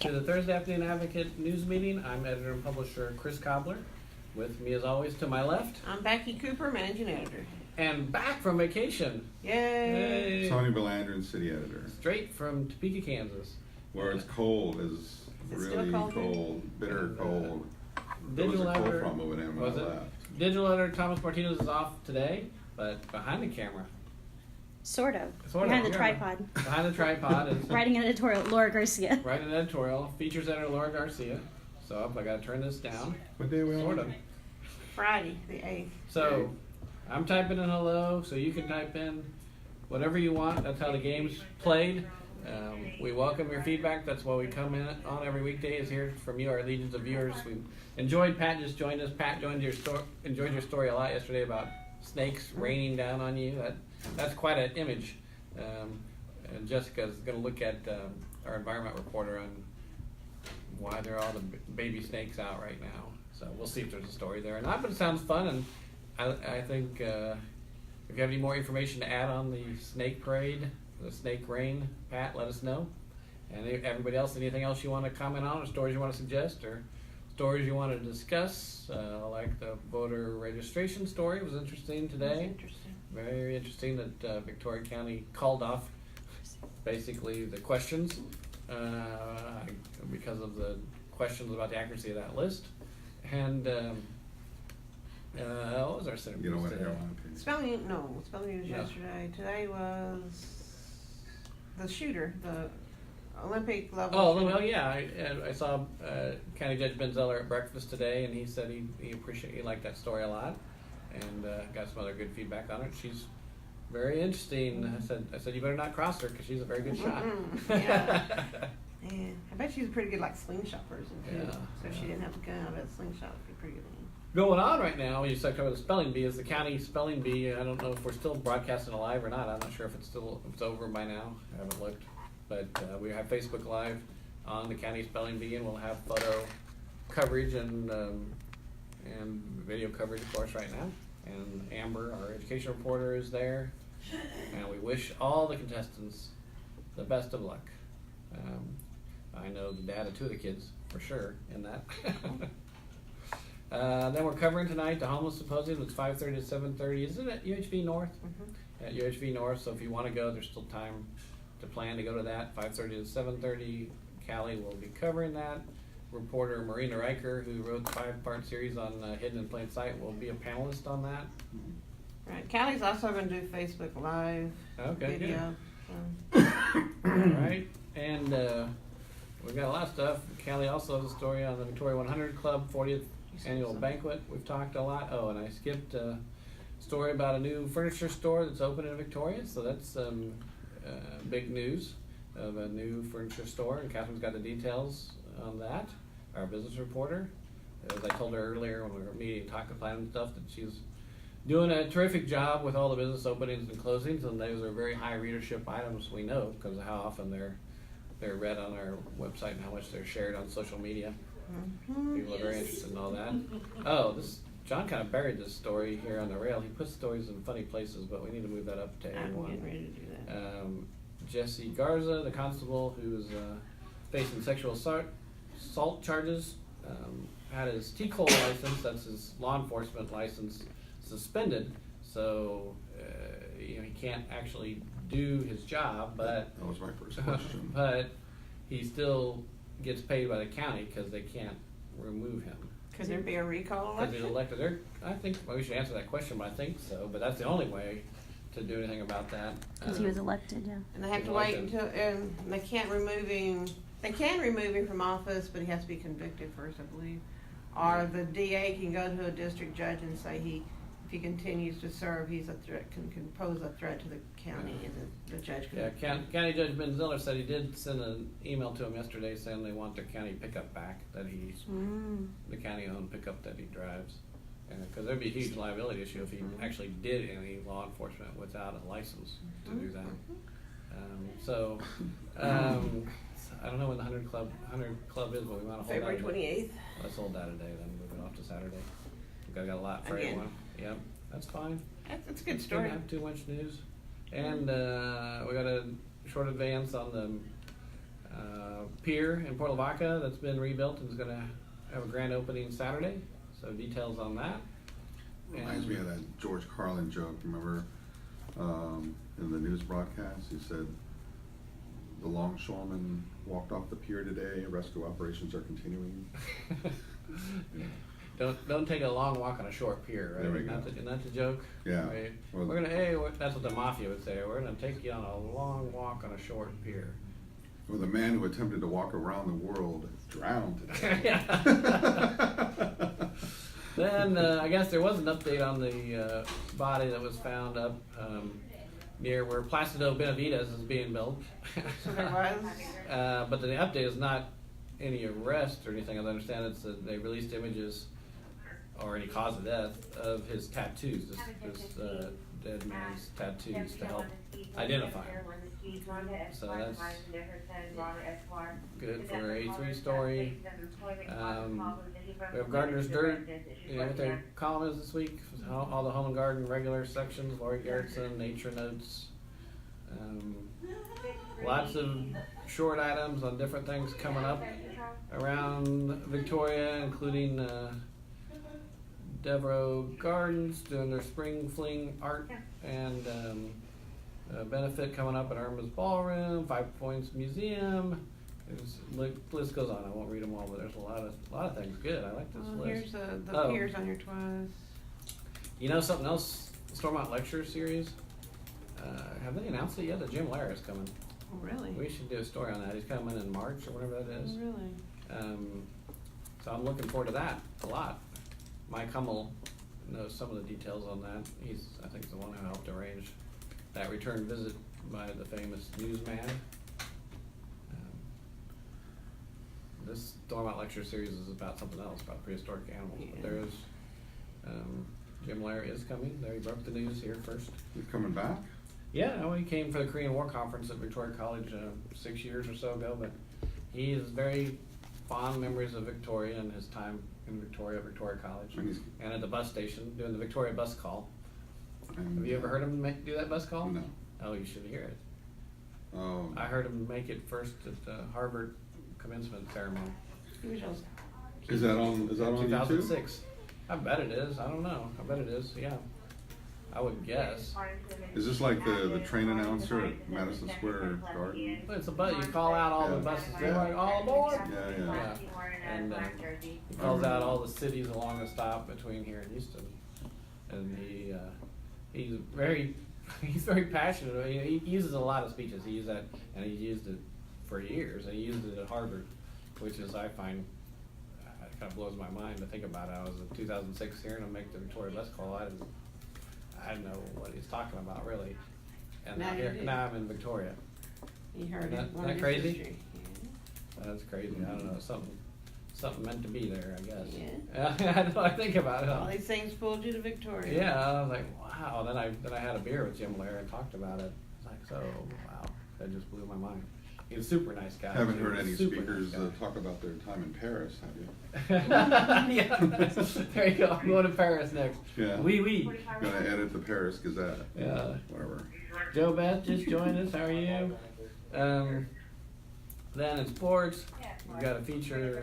to the Thursday Afternoon Advocate news meeting. I'm editor and publisher Chris Cobbler. With me, as always, to my left, I'm Becky Cooper, managing editor. and back from vacation. Yay! Tony Belandron, city editor. Straight from Topeka, Kansas. Where it's cold, is it still really cold here? cold, bitter cold. There was Digital a cold editor, front moving in when was I it? left. Digital editor Thomas Martinez is off today, but behind the camera. Sort of. Sort of, Behind the yeah. tripod. Behind the tripod is Writing an editorial, Laura Garcia. writing an editorial, features editor Laura Garcia. So I gotta turn this down. What day are we on? Sort of. Friday, the 8th. So, I'm typing in hello, so you can type in whatever you want. That's how the game's played. We welcome your feedback. That's why we come in on every weekday, is hear from you, our legions of viewers. We enjoyed Pat just joined us. Pat enjoyed your story a lot yesterday about snakes raining down on you. That's quite an image. And Jessica's going to look at our environment reporter on why there are all the baby snakes out right now. So we'll see if there's a story there or not, but it sounds fun, and I think if you have any more information to add on the snake parade, the snake rain, Pat, let us know. And everybody else, anything else you want to comment on, or stories you want to suggest, or stories you want to discuss, like the voter registration story was interesting today. Interesting. Very interesting that Victoria County called off basically the questions because of the questions about the accuracy of that list. And what was our center? You don't want to hear one. Spelling was No. yesterday. Today was the shooter, the Olympic level. Oh, shooter. well, yeah. I saw County Judge Ben Zeller at breakfast today, and he said he liked that story a lot, and got some other good feedback on it. She's very interesting. I said you better not cross her because she's a very good shot. Yeah. Yeah, I bet she's a pretty good slingshot person too. Yeah, So if yeah. she didn't have a gun, I bet slingshot would be pretty good. Going on right now, you said cover the spelling bee, is the county spelling bee. I don't know if we're still broadcasting live or not. I'm not sure if it's over by now. I haven't looked, but we have Facebook Live on the county spelling bee, and we'll have photo coverage and video coverage, of course, right now. And Amber, our education reporter, is there, and we wish all the contestants the best of luck. I know the dad of two of the kids for sure in that. Then we're covering tonight the homeless symposium. It's 5:30 to 7:30. Isn't it UHV North? Mm-hmm. At UHV North. So if you want to go, there's still time to plan to go to that. 5:30 to 7:30. Callie will be covering that. Reporter Marina Riker, who wrote the 5-part series on Hidden in Plain Sight, will be a panelist on that. Right. Callie's also going to do Facebook Live Okay, video. good. All right, and we've got a lot of stuff. Callie also has a story on the Victoria 100 Club 40th annual banquet. We've talked a lot. Oh, and I skipped a story about a new furniture store that's open in Victoria, so that's big news of a new furniture store, and Catherine's got the details on that, our business reporter. As I told her earlier when we were meeting, talking plan and stuff, that she's doing a terrific job with all the business openings and closings, and those are very high readership items, we know, because of how often they're read on our website and how much they're shared on social media. Mm-hmm. People are very interested in all that. Oh, John kind of buried this story here on the rail. He puts stories in funny places, but we need to move that up to I'm A1. getting ready to do that. Jesse Garza, the constable who's facing sexual assault charges, had his T-Cole license, that's his law enforcement license, suspended. So he can't actually do his job, but That was my first question. but he still gets paid by the county because they can't remove him. Could there be a recall Because he's election? elected. I think we should answer that question, but I think so. But that's the only way to do anything about that. Because he was elected, yeah. And they have to wait until, and they can't remove him, they can remove him from office, but he has to be convicted first, I believe. Or the DA can go to a district judge and say if he continues to serve, he's a threat, can pose a threat to the county, and the judge can. Yeah, County Judge Ben Ziller said he did send an email to him yesterday saying they want their county pickup back, that the county-owned pickup that he drives. Because there'd be a huge liability issue if he actually did any law enforcement without a license to do that. I don't know when the 100 Club is, but we want to hold February that a day. 28th. Let's hold that a day, then move it off to Saturday. We've got a lot for Again. everyone. Yep, that's fine. That's a good Didn't story. have too much news. And we got a short advance on the Pier in Port Lavaca that's been rebuilt and is going to have a grand opening Saturday. So details on that. Reminds me of that George Carlin joke, remember, in the news broadcast, he said, the longshoreman walked off the pier today, rescue operations are continuing. Don't take a long walk on a short pier, right? There we go. Isn't that the joke? Yeah. Right? Well- That's what the mafia would say. We're gonna take you on a long walk on a short pier. Well, the man who attempted to walk around the world drowned today. Then I guess there was an update on the body that was found up near where Placido Benavides is being built. So there was, But the update is not any arrest or anything. As I understand, it's they released images or any cause of death of his tattoos, this dead man's tattoos to help identify him. So that's good for a A3 story. We have Gardener's Dirt, you know what their column is this week, all the Home and Garden regular sections, Lori Garrettson, Nature Notes. Lots of short items on different things coming up around Victoria, including Devereaux Gardens doing their spring fling art and benefit coming up at Irma's Ballroom, Five Points Museum. List goes on. I won't read them all, but there's a lot of things good. I like this well, list. here's the Oh. piers on your twas. You know something else? Stormont Lecture Series. Have they announced it yet? That Jim Lara is coming. Oh, really? We should do a story on that. He's coming in March or whatever that is. Oh, really? So I'm looking forward to that a lot. Mike Hummel knows some of the details on that. He's, I think, the one who helped arrange that return visit by the famous newsman. This Stormont Lecture Series is about something else, about prehistoric animals. But Yeah. there is, Jim Lair is coming. There, he broke the news here first. He's coming back? Yeah, well, he came for the Korean War Conference at Victoria College 6 years or so ago, but he has very fond memories of Victoria and his time in Victoria at Victoria College And he's- and at the bus station doing the Victoria bus call. And, Have you ever heard him do that bus call? No. Oh, you should hear it. Oh. I heard him make it first at the Harvard commencement ceremony. Usually. Is that on YouTube? 2006. I bet it is. I don't know. I bet it is. Yeah. I would guess. Is this like the train announcer at Madison Square Garden? But it's a bus. You call out all the Yeah. buses. They're like, all aboard. Yeah, yeah. Yeah. And he calls out all the cities along the stop between here and Houston. And he's very passionate. He uses a lot of speeches. He used that, and he used it for years. And he used it at Harvard, which is, I find, it kind of blows my mind to think about it. I was in 2006 hearing him make the Victoria bus call. I didn't know what he's talking about, really. And Now you do. now I'm in Victoria. You heard Isn't it. that Learned his crazy? history. That's crazy. I don't know. Something meant to be there, I guess. Yeah. I think about it. All these things pulled you to Victoria. Yeah, I was like, wow. Then I had a beer with Jim Lair and talked about it. It's like, so wow, that just blew my mind. He's a super nice guy. Haven't too. heard any Super speakers nice guy. talk about their time in Paris, have you? Yeah, there you go. I'm going to Paris next. Yeah. Oui. Gonna edit the Paris Gazette. Yeah. Whatever. Joe Beth just joined us. How are you? Then in sports, we've got a feature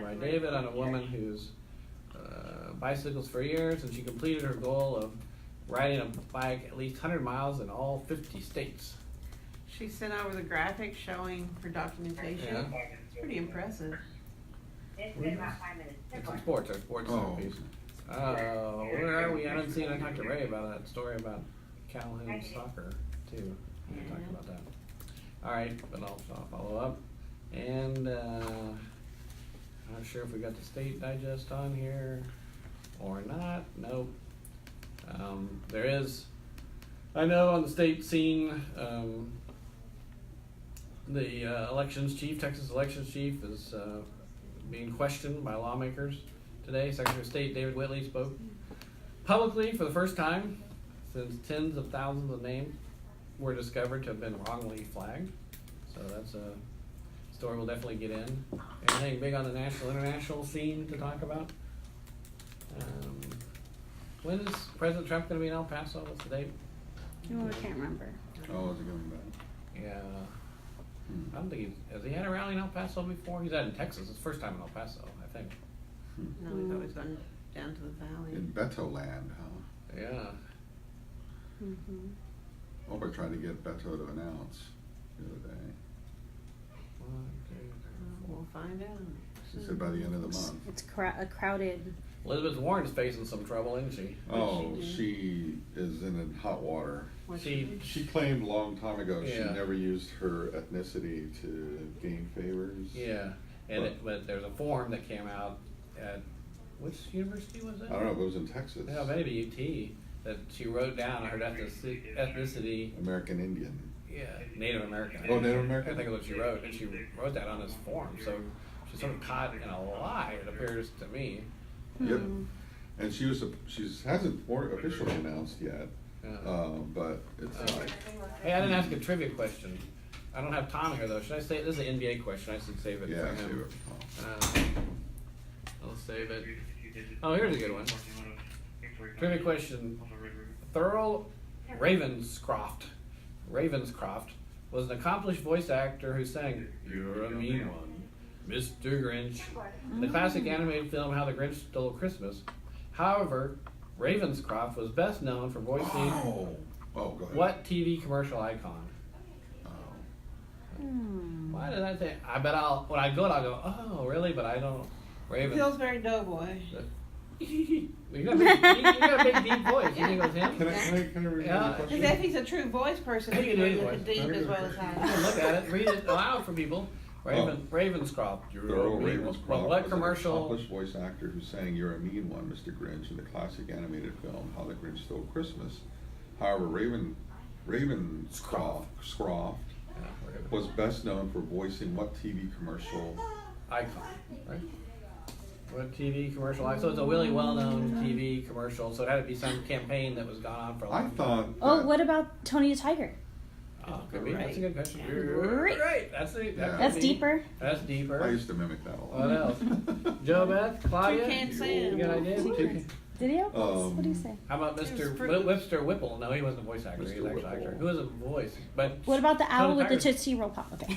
by David on a woman who's bicycles for years, and she completed her goal of riding a bike at least 100 miles in all 50 states. She sent over the graphic showing her documentation. Yeah. It's pretty impressive. It's in sports, our sports Oh. piece. Oh, where are we? I haven't seen. I talked to Ray about that story about Calhoun soccer too. We can talk about that. All right, but I'll follow up. And not sure if we got the state digest on here or not. Nope. There is. I know on the state scene, the elections chief, Texas elections chief, is being questioned by lawmakers today. Secretary of State David Whitley spoke publicly for the first time since tens of thousands of names were discovered to have been wrongly flagged. So that's a story we'll definitely get in. Anything big on the national, international scene to talk about? When is President Trump going to be in El Paso? What's the date? Oh, I can't remember. Oh, is it going back? Yeah. I don't think has he had a rally in El Paso before? He's had in Texas. It's the first time in El Paso, I think. No, we've always gone down to the valley. In Beto land, huh? Yeah. Mhm. Oh, I tried to get Beto to announce the other day. 1, 2, 3, 4. We'll find out. She said by the end of the month. It's a crowded. Elizabeth Warren's facing some trouble, isn't she? Oh, she do? she is in hot water. What's She claimed a long time ago she Yeah. never used her ethnicity to gain favors. Yeah. But there's a form that came out at which university was it? I don't know if it was in Texas. Yeah, maybe UT. That she wrote down her ethnicity. American Indian. Yeah, Native American. Oh, Native American? I think that's what she wrote, and she wrote that on this form. So she's sort of caught in a lie. It appears to me. Yep. And she hasn't officially announced yet, but it's like. Hey, I didn't ask a trivia question. I don't have Tom here though. Should I say this is an NBA question? I should save it Yeah, for save him. it for Tom. I'll save it. Oh, here's a good one. Trivia question. Thurl Ravenscroft was an accomplished voice actor who sang "You're a Mean One," Mr. Grinch, in the classic animated film How the Grinch Stole Christmas. However, Ravenscroft was best known for voicing Oh, go ahead. what TV commercial icon? Oh. Why did I say? I bet when I go, I'll go, oh, really? But I don't. Raven. Pillsbury Doughboy. You got a big deep voice. You think it was him? Can I read Yeah. the Because question? if he's a true voice person, he You can can read do it it. deep as well as You high. can look at it, read it aloud for people. Ravenscroft. Thurl Ravenscroft What was an commercial? accomplished voice actor who sang "You're a Mean One, Mr. Grinch" in the classic animated film How the Grinch Stole Christmas. However, Ravenscroft was best known for voicing what TV commercial? Icon, right? What TV commercial? So it's a really well-known TV commercial. So it had to be some campaign that was gone on for a I long time. thought. Oh, that- what about Tony the Tiger? Oh, could be. That's a good question. Great. Right. That's That's could be. deeper. That's deeper. I used to mimic that a lot. What else? Joe Beth, Claudia. Toucan Sam. You got an idea? Toucan. Did he have voice? What do you say? How about It was Mr. pretty- Webster Whipple? No, he wasn't a voice actor. He Mr. was an actual actor. Whipple. Who was a voice? But What about the owl Tony with the Tiger. Tootsie Roll Pop? Okay.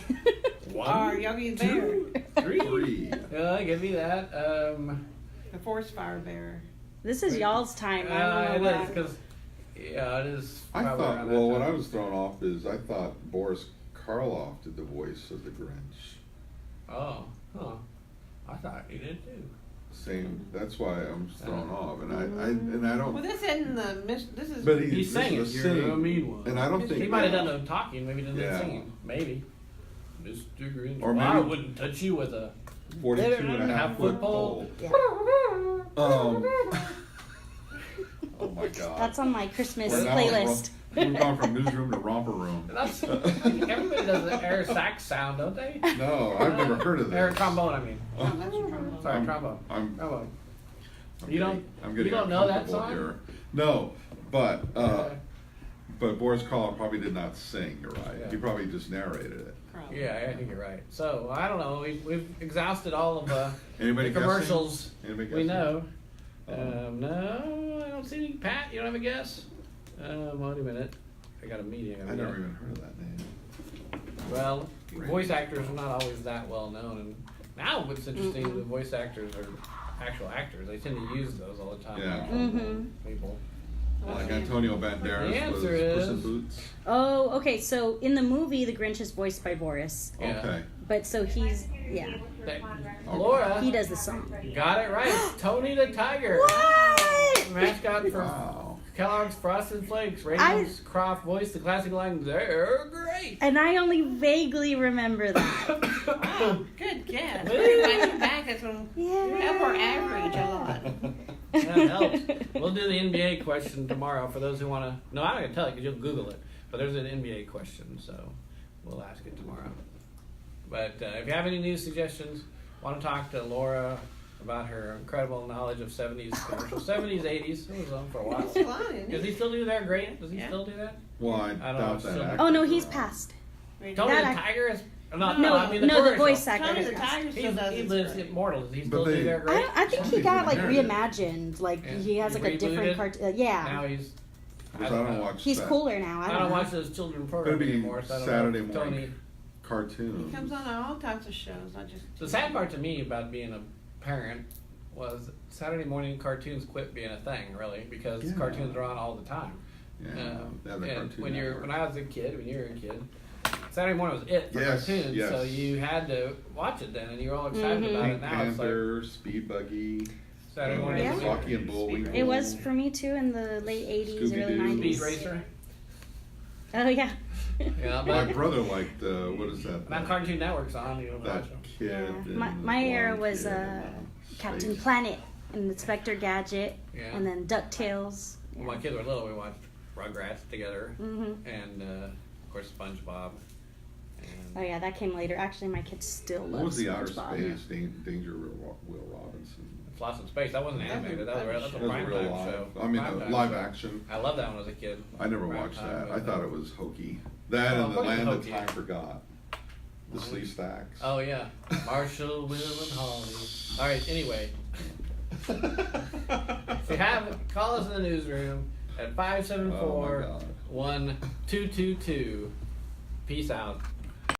Or One, Yogi Bear, three. 3. Give me that. the Forest Fire Bear. This is y'all's time. I don't It know is why. because it is. I probably thought. around Well, that what I time. was thrown off is I thought Boris Karloff did the voice of the Grinch. Oh, huh. I thought he did too. Same. That's why I'm thrown off, and I don't. Well, this isn't this is. But He's this singing. is a You're a sing, mean one. and I don't think He might have done the talking. Maybe didn't Yeah. singing. Maybe. Mr. Grinch. Or Well, I maybe- wouldn't touch you with a 42.5 foot pole. Oh my God. That's on my Christmas We're now playlist. We've gone from newsroom to romper room. That's, everybody does the air sax sound, don't they? No, I've never heard of this. Air trombone, I mean. Oh, that's your trombone. Sorry, trombone. I'm Trombone. I'm You don't- getting- I'm you getting don't know that uncomfortable song? here. No, but Okay. Boris Karloff probably did not sing. You're right. Yeah. He probably just narrated it. Probably. Yeah, I think you're right. So I don't know. We've exhausted all of Anybody the commercials guessing? Anybody we guessing? know. Um, No, I don't see any. Pat, you don't have a guess? Wait a minute. I got a meeting. I never even heard of that name. Well, voice actors are not always that well known, and now what's interesting, the voice actors are actual actors. They tend to use those all the time. Yeah. Mhm. People. Like Antonio The Banderas was answer Puss is- in Boots. Oh, okay. So in the movie, the Grinch is voiced by Boris, Yeah. Okay. but so he's They- Laura he does the song. got it right. Tony the Tiger. What? Mascot for Wow. Kellogg's Frosted Flakes. Ravenscroft voiced the classic line, "They're great." And I only vaguely remember that. Wow, good guess. When you back, it's when Yeah. upper average a lot. That helps. We'll do the NBA question tomorrow for those who want to. No, I'm not going to tell you because you'll Google it. But there's an NBA question, so we'll ask it tomorrow. But if you have any new suggestions, want to talk to Laura about her incredible knowledge of 70s commercials, 70s, 80s. It was on for a while. It's fun, isn't Does it? he still do that great? Does he Yeah. still do that? Well, I don't doubt know, that. so- actor Oh no, he's around. passed. Tony That the act- Tiger is. No, No, I mean the no, the commercial. voice actor. Tony is the passed. Tiger still does He his lives great. immortal. Does he But still do they- that great? I think he Something got like narrative. reimagined. Like Yeah. he has He like a different rebooted? part. Now Yeah, he's. Because I don't watch he's that. cooler now. I I don't don't know. watch those children programs It'll be anymore, so I don't Saturday know if morning. Tony. cartoons. He comes on all types of shows, not just. The sad part to me about being a parent was Saturday morning cartoons quit being a thing, really, because Yeah. cartoons are on all the time. Yeah, they have the and Cartoon when Network. I was a kid, when you were a kid, Saturday morning was it for Yes, cartoons, yes. so you had to watch it then, and you were all excited Mhm. about it. Pink Now it's like Panther, Speed Buggy, Saturday morning. Yeah. is Rocky and Bullwinkle. It was for me too in the late 80s, early Scooby-Doo. 90s. Speed Racer. Oh, yeah. Yeah, My but brother liked, what is that? now Cartoon Network's on. You don't That watch them. kid. Yeah. in My the era blonde was kid in, Captain space. Planet and Inspector Gadget, Yeah. and then DuckTales. When my kids were little, we watched Rugrats together, Hmm. and of course SpongeBob. And Oh yeah, that came later. Actually, my kids still love What was the outer SpongeBob. space? Danger Will Robinson. It's Lost in Space. That wasn't animated. That was a That was a prime real time live. show. I mean, Prime a time live show. action. I loved that when I was a kid. I never Prime watched time that. was, I thought it was hokey. That Oh, and of the course Land it's That hokey. Time Forgot. The Slee Stacks. Oh yeah, Marshall, Will, and Holly. All right. Anyway, if you have, call us in the newsroom at Oh, my God. 574-1222. Peace out.